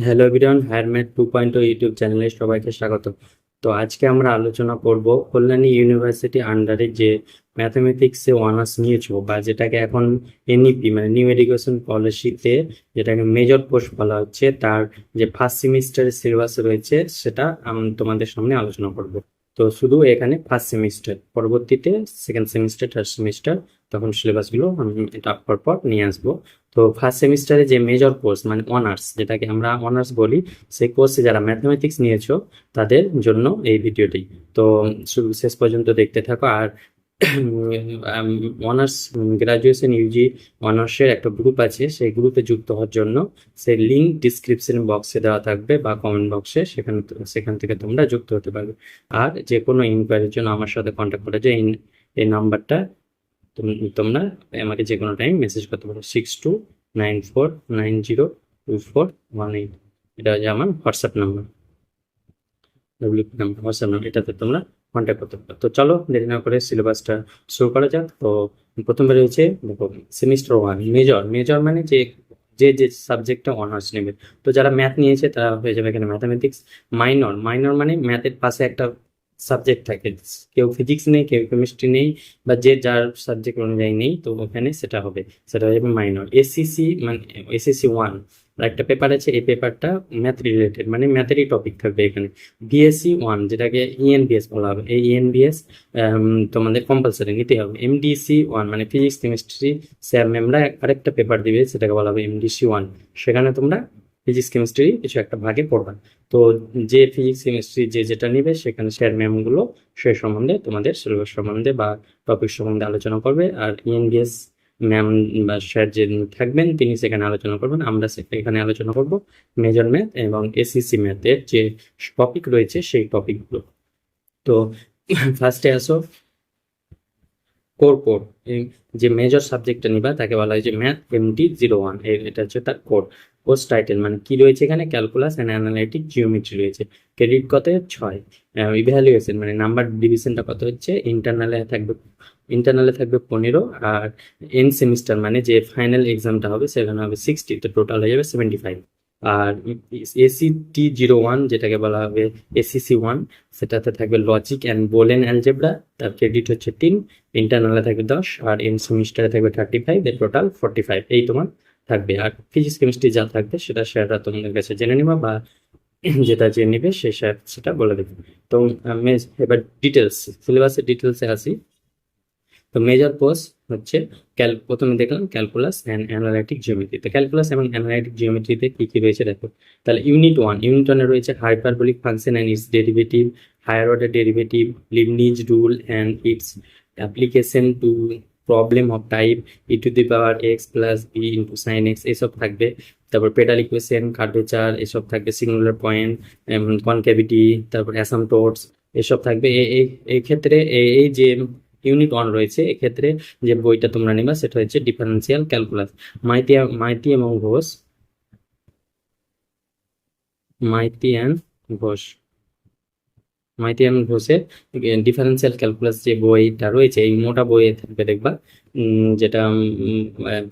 Hello everyone, হায়ারম্যাথ 2.0 YouTube চ্যানেলে সবাইকে স্বাগত। তো আজকে আমরা আলোচনা করব কল্যাণী ইউনিভার্সিটি আন্ডারে যে ম্যাথমেটিক্সে অনার্স নিয়েছো বা যেটাকে এখন এনইপি মানে নিউ এডুকেশন পলিসিতে যেটাকে মেজর কোর্স বলা হচ্ছে, তার যে ফার্স্ট সেমিস্টারের সিলেবাস রয়েছে সেটা তোমাদের সামনে আলোচনা করব। তো শুধু এখানে ফার্স্ট সেমিস্টার, পরবর্তীতে সেকেন্ড সেমিস্টার, থার্ড সেমিস্টার, তখন সিলেবাসগুলো আমি এটা পর নিয়ে আসবো। তো ফার্স্ট সেমিস্টারে যে মেজর কোর্স মানে অনার্স, যেটাকে আমরা অনার্স বলি, সেই কোর্সে যারা ম্যাথমেটিক্স নিয়েছো তাদের জন্য এই ভিডিওটি। তো শুরু শেষ পর্যন্ত দেখতে থাকো। আর অনার্স গ্রাজুয়েশন ইউজি অনার্সের একটা গ্রুপ আছে, সেই গ্রুপে যুক্ত হওয়ার জন্য সেই লিঙ্ক ডিসক্রিপশন বক্সে দেওয়া থাকবে বা কমেন্ট বক্সে, সেখান থেকে তোমরা যুক্ত হতে পারবে। আর যে কোনো ইনকোয়ারির জন্য আমার সাথে কন্ট্যাক্ট করে যে এই নাম্বারটা তোমরা আমাকে যে কোনো টাইম মেসেজ করতে পারো, 6294902418। এটা হচ্ছে আমার WhatsApp number, WP number, WhatsApp number, এটাতে তোমরা কন্ট্যাক্ট করতে পারো। তো চলো দেরি না করে সিলেবাসটা শুরু করা যাক। তো প্রথমে রয়েছে, দেখো, সেমিস্টার ওয়ান মেজর। মেজর মানে যে যে যে সাবজেক্টটা অনার্স নেবে। তো যারা ম্যাথ নিয়েছে তারা হয়ে যাবে এখানে ম্যাথামেটিক্স। মাইনর, মাইনর মানে ম্যাথের পাশে একটা সাবজেক্ট থাকে, কেউ ফিজিক্স নেই, কেউ কেমিস্ট্রি নেই, বা যে যার সাবজেক্ট অনুযায়ী নেই, তো ওখানে সেটা হবে, সেটা হয়ে যাবে মাইনর। এসিসি মানে এসিসি ওয়ান একটা পেপার আছে, এই পেপারটা ম্যাথ রিলেটেড মানে ম্যাথেরই টপিক থাকবে এখানে। বিএসসি ওয়ান যেটাকে ইএনবিএস বলা হবে, এই ইএনবিএস তোমাদের কম্পালসারি নিতে হবে। এমডিসি ওয়ান মানে ফিজিক্স কেমিস্ট্রি স্যার ম্যামরা আরেকটা পেপার দিবে, সেটাকে বলা হবে এমডিসি ওয়ান। সেখানে তোমরা ফিজিক্স কেমিস্ট্রি কিছু একটা ভাগে পড়বা। তো যে ফিজিক্স কেমিস্ট্রি যে যেটা নিবে, সেখানে স্যার ম্যামগুলো সে সম্বন্ধে তোমাদের সিলেবাস সম্বন্ধে বা টপিক সম্বন্ধে আলোচনা করবে। আর ইএনবিএস ম্যাম বা স্যার যে থাকবেন তিনি সেখানে আলোচনা করবেন, আমরা এখানে আলোচনা করব মেজর ম্যাথ এবং এসিসি ম্যাথের যে টপিক রয়েছে সেই টপিকগুলো। তো ফার্স্টে আসো কোর কোর। যে মেজর সাবজেক্টটা নিবা তাকে বলা হয় যে ম্যাথ MT01, এটা হচ্ছে তার কোর। কোর্স টাইটেল মানে কি রয়েছে এখানে, ক্যালকুলাস অ্যান্ড অ্যানালাইটিক জিওমেট্রি রয়েছে। ক্রেডিট কত, 6। ইভ্যালুয়েশন মানে নাম্বার ডিভিশনটা কত হচ্ছে, ইন্টারনালে থাকবে 15, আর এন্ড সেমিস্টার মানে যে ফাইনাল এক্সামটা হবে সেখানে হবে 60, তো টোটাল হয়ে যাবে 75। আর ACT01 যেটাকে বলা হবে ACC1, সেটাতে থাকবে লজিক অ্যান্ড বোলেন অ্যালজেব্রা, তার ক্রেডিট হচ্ছে 3। ইন্টারনালে থাকবে 10, আর এন্ড সেমিস্টারে থাকবে 35, এর টোটাল 45, এই তোমার থাকবে। আর ফিজিক্স কেমিস্ট্রি যা থাকবে সেটা স্যাররা তোমাদের কাছে জেনে নিবা, বা যেটা যে নিবে সে স্যার সেটা বলে দেবে। তো আমি এবার ডিটেলস, সিলেবাসের ডিটেলসে আসি। তো মেজর কোর্স হচ্ছে প্রথমে দেখলাম ক্যালকুলাস অ্যান্ড অ্যানালাইটিক জিওমেট্রি। তো ক্যালকুলাস এবং অ্যানালাইটিক জিওমেট্রিতে কি কি রয়েছে দেখো। তাহলে ইউনিট ওয়ানে রয়েছে hyperbolic function and its derivative, higher order derivative, Leibniz rule and its application to problem of type e⁻x+b × sin x, এসব থাকবে। তারপর পেডাল ইকুয়েশন, কার্ভেচার, এসব থাকবে, সিঙ্গুলার পয়েন্ট, কনক্যাভিটি, তারপর অ্যাসাম্পটোটস, এসব থাকবে। এই ক্ষেত্রে এই যে ইউনিট ওয়ান রয়েছে, এক্ষেত্রে যে বইটা তোমরা নিবা সেটা হচ্ছে ডিফারেন্সিয়াল ক্যালকুলাস। মাইতি মাইতি এবং ঘোষ, মাইতি অ্যান্ড ঘোষ, মাইতি অ্যান্ড ঘোষের ডিফারেন্সিয়াল ক্যালকুলাস যে বইটা রয়েছে, এই মোটা বইয়ে থাকবে দেখবা, যেটা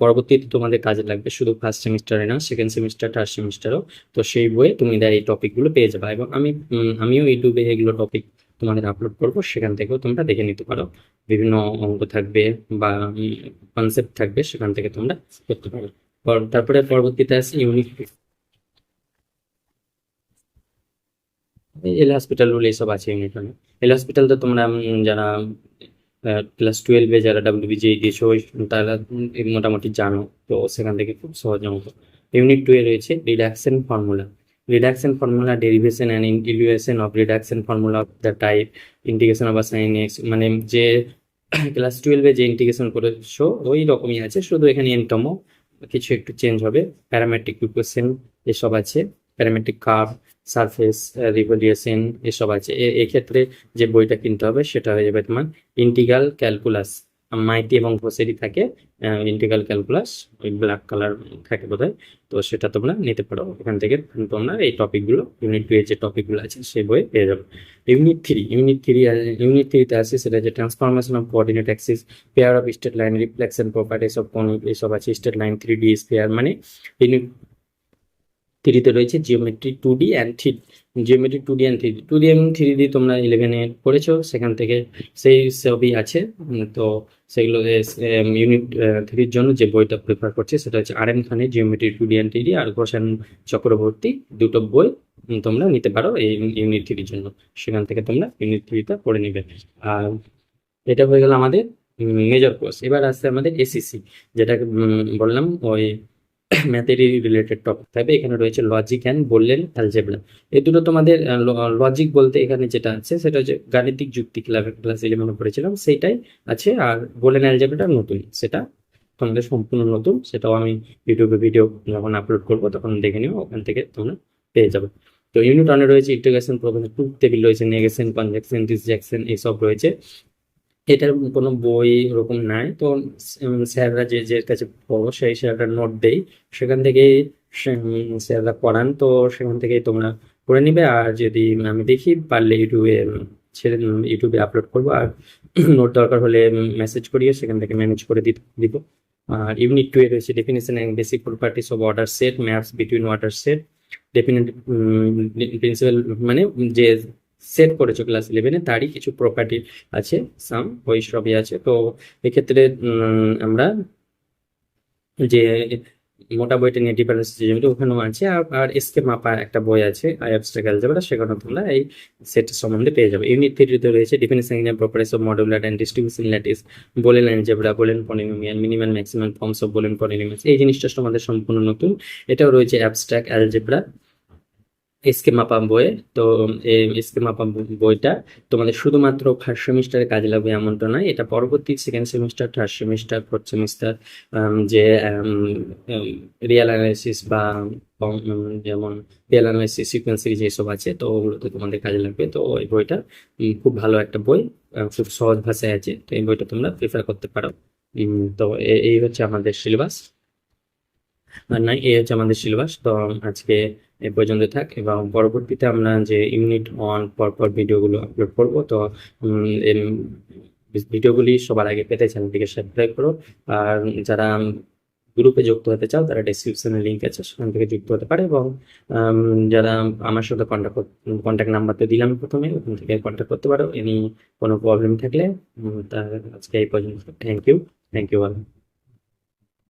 পরবর্তীতে তোমাদের কাজে লাগবে, শুধু ফার্স্ট সেমিস্টারে না, সেকেন্ড সেমিস্টার, থার্ড সেমিস্টারও। তো সেই বইয়ে তুমি এই টপিকগুলো পেয়ে যাবে, এবং আমিও ইউটিউবে এগুলো টপিক তোমাদের আপলোড করবো, সেখান থেকেও তোমরা দেখে নিতে পারো। বিভিন্ন অঙ্ক থাকবে বা কনসেপ্ট থাকবে, সেখান থেকে তোমরা করতে পারো। তারপরে পরবর্তীতে আছে ইউনিট, এল হসপিটাল রুল এইসব আছে ইউনিট ওয়ানে। এল হসপিটাল তো তোমরা যারা ক্লাস 12-এ যারা WBJE দিয়েছো তারা মোটামুটি জানো, তো সেখান থেকে খুব সহজে মতো। ইউনিট 2-এ রয়েছে reduction formula, reduction formula, derivation and integration of reduction formula of the type integration of sine x, মানে যে ক্লাস 12-এ যে ইন্টিগ্রেশন করেছো ওই রকমই আছে, শুধু এখানে এনটমো কিছু একটু চেঞ্জ হবে। প্যারামেট্রিক ইকুয়েশন এসব আছে, প্যারামেট্রিক কার্ভ, সারফেস রিভলিউশন এসব আছে। এক্ষেত্রে যে বইটা কিনতে হবে সেটা হয়ে যাবে তোমার ইন্টিগ্রাল ক্যালকুলাস, মাইতি এবং ঘোষেরই থাকে ইন্টিগ্রাল ক্যালকুলাস, ওই ব্ল্যাক কালার থাকে বোধহয়। তো সেটা তোমরা নিতে পারো, এখান থেকে তোমরা এই টপিকগুলো ইউনিট 2 এর যে টপিকগুলো আছে সেই বই পেয়ে যাবে। ইউনিট 3তে আছে, সেটা হচ্ছে transformation of coordinate Axis, pair of straight line, reflection property, এসব কোন এসব আছে, স্ট্রেট লাইন, 3D স্ফিয়ার মানে থ্রিতে রয়েছে geometry 2D and three, geometry 2D and three, 2D এবং 3D তোমরা 11-এ পড়েছো, সেখান থেকে সেই সবই আছে। তো সেগুলো ইউনিট 3-র জন্য যে বইটা প্রেফার করছি সেটা হচ্ছে আর এম খানের জিওমেট্রি 2D অ্যান্ড থ্রি আর ঘোষান চক্রবর্তী, দুটো বই তোমরা নিতে পারো এই ইউনিট 3-র জন্য। সেখান থেকে তোমরা ইউনিট 3টা পড়ে নিবে। আর এটা হয়ে গেল আমাদের মেজর কোর্স। এবার আসছে আমাদের এসিসি, যেটাকে বললাম ওই ম্যাথেরই রিলেটেড টপিক থাকবে। এখানে রয়েছে লজিক অ্যান্ড বললেন অ্যালজেব্রা। এই দুটো তোমাদের লজিক বলতে এখানে যেটা আছে সেটা হচ্ছে গাণিতিক যুক্তি, ক্লাস 11-এ পড়েছিলাম সেইটাই আছে। আর বললেন অ্যালজেব্রাটা নতুন, সেটা তোমাদের সম্পূর্ণ নতুন, সেটাও আমি ইউটিউবে ভিডিও যখন আপলোড করবো তখন দেখে নিও, ওখান থেকে তোমরা পেয়ে যাবে। তো ইউনিট 1-এ রয়েছে ইন্টিগ্রেশন, প্রপার্টি, ট্রুথ টেবিল রয়েছে, নেগেশন, কনজাংশন, ডিসজাংশন এইসব রয়েছে। এটার কোনো বই ওরকম নাই, তো স্যাররা যে যে কাছে পড়ো সেই স্যাররা নোট দেই, সেখান থেকে স্যাররা পড়ান, তো সেখান থেকেই তোমরা পড়ে নিবে। আর যদি আমি দেখি পারলে ইউটিউবে ছেড়ে ইউটিউবে আপলোড করবো, আর নোট দরকার হলে মেসেজ করিয়ে সেখান থেকে ম্যানেজ করে দিব। আর ইউনিট 2-এ রয়েছে definition and basic properties of order set, maps between order set, definite principal, মানে যে সেট করেছো ক্লাস 11-এ তারই কিছু প্রপার্টি আছে, সাম ওই সবই আছে। তো এক্ষেত্রে আমরা যে মোটা বইটা নিয়ে ডিফারেন্স যেগুলো ওখানেও আছে, আর এসকে মাপা একটা বই আছে অ্যাবস্ট্রাক্ট অ্যালজেব্রা, সেখানে তোমরা এই সেট সম্বন্ধে পেয়ে যাবে। ইউনিট 3-তে রয়েছে definition and properties of modular and distribution lattice, বলেন অ্যালজেব্রা, বলেন polynomial, minimum maximum forms of বলেন পলিনোমিয়ালস। এই জিনিসটা তোমাদের সম্পূর্ণ নতুন, এটাও রয়েছে অ্যাবস্ট্রাক্ট অ্যালজেব্রা এসকে মাপা বইয়ে। তো এই এসকে মাপা বইটা তোমাদের শুধুমাত্র ফার্স্ট সেমিস্টারে কাজে লাগবে এমনটা নয়, এটা পরবর্তী second semester, third semester, fourth semester যে রিয়েল অ্যানালাইসিস বা যেমন রিয়েল অ্যানালাইসিস, সিকোয়েন্স সিরিজ এইসব আছে, তো ওগুলোতে তোমাদের কাজে লাগবে। তো এই বইটা খুব ভালো একটা বই, খুব সহজ ভাষায় আছে, তো এই বইটা তোমরা প্রিফার করতে পারো। তো এই হচ্ছে আমাদের সিলেবাস, আর নাই এই হচ্ছে আমাদের সিলেবাস। তো আজকে এ পর্যন্ত থাক, এবং পরবর্তীতে আমরা যে ইউনিট 1 পরপর ভিডিওগুলো আপলোড করব। তো ভিডিওগুলি সবার আগে পেতে চ্যানেলটিকে সাবস্ক্রাইব করো। আর যারা গ্রুপে যুক্ত হতে চাও তারা ডেসক্রিপশনে লিঙ্ক আছে, সেখান থেকে যুক্ত হতে পারে। এবং যারা আমার সাথে কন্ট্যাক্ট নাম্বার তো দিলাম প্রথমে, ওখান থেকে কন্ট্যাক্ট করতে পারো এনি কোনো প্রবলেম থাকলে। তা আজকে এই পর্যন্ত, থ্যাংক ইউ, থ্যাংক ইউ।